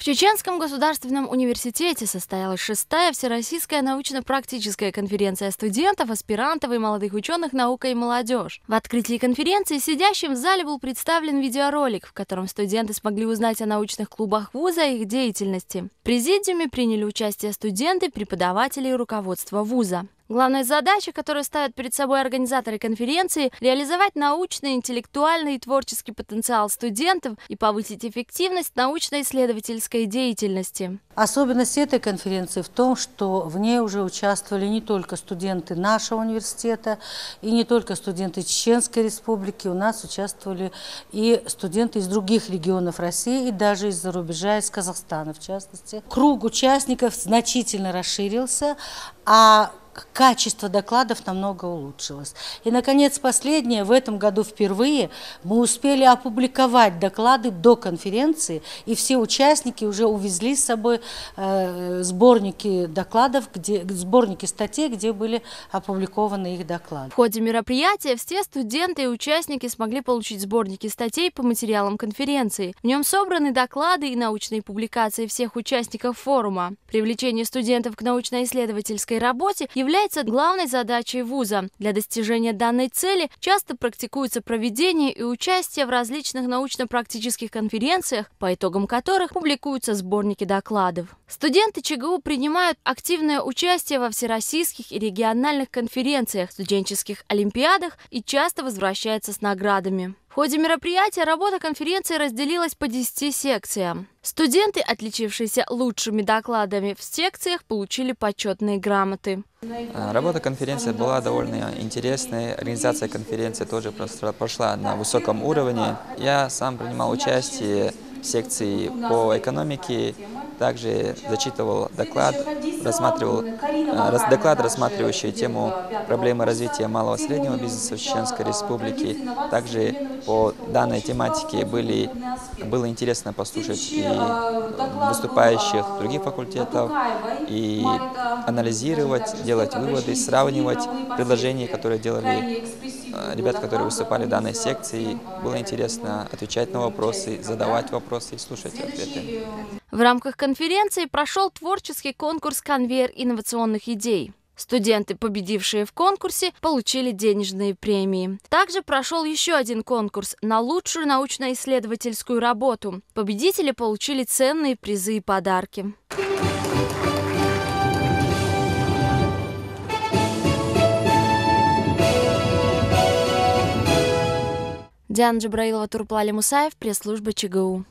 В Чеченском государственном университете состоялась 6-я Всероссийская научно-практическая конференция студентов, аспирантов и молодых ученых «Наука и молодежь». В открытии конференции сидящим в зале был представлен видеоролик, в котором студенты смогли узнать о научных клубах вуза и их деятельности. В президиуме приняли участие студенты, преподаватели и руководство вуза. Главная задача, которую ставят перед собой организаторы конференции – реализовать научный, интеллектуальный и творческий потенциал студентов и повысить эффективность научно-исследовательской деятельности. Особенность этой конференции в том, что в ней уже участвовали не только студенты нашего университета и не только студенты Чеченской Республики, у нас участвовали и студенты из других регионов России и даже из-за рубежа, из Казахстана в частности. Круг участников значительно расширился, а качество докладов намного улучшилось. И, наконец, последнее. В этом году впервые мы успели опубликовать доклады до конференции, и все участники уже увезли с собой сборники докладов, сборники статей, где были опубликованы их доклады. В ходе мероприятия все студенты и участники смогли получить сборники статей по материалам конференции. В нем собраны доклады и научные публикации всех участников форума. Привлечение студентов к научно-исследовательской работе является главной задачей вуза. Для достижения данной цели часто практикуется проведение и участие в различных научно-практических конференциях, по итогам которых публикуются сборники докладов. Студенты ЧГУ принимают активное участие во всероссийских и региональных конференциях, студенческих олимпиадах и часто возвращаются с наградами. В ходе мероприятия работа конференции разделилась по 10 секциям. Студенты, отличившиеся лучшими докладами в секциях, получили почетные грамоты. Работа конференции была довольно интересной. Организация конференции тоже прошла на высоком уровне. Я сам принимал участие в секции по экономике, также зачитывал доклад, рассматривающий тему проблемы развития малого и среднего бизнеса в Чеченской Республике. Также по данной тематике было интересно послушать и выступающих других факультетов, и анализировать, делать выводы, сравнивать предложения, которые делали ребята, которые выступали в данной секции. Было интересно отвечать на вопросы, задавать вопросы и слушать ответы. В рамках конференции прошел творческий конкурс «Конвейер инновационных идей». Студенты, победившие в конкурсе, получили денежные премии. Также прошел еще один конкурс на лучшую научно-исследовательскую работу. Победители получили ценные призы и подарки. Диана Джабраилова, Турплали Мусаев, пресс-служба ЧГУ.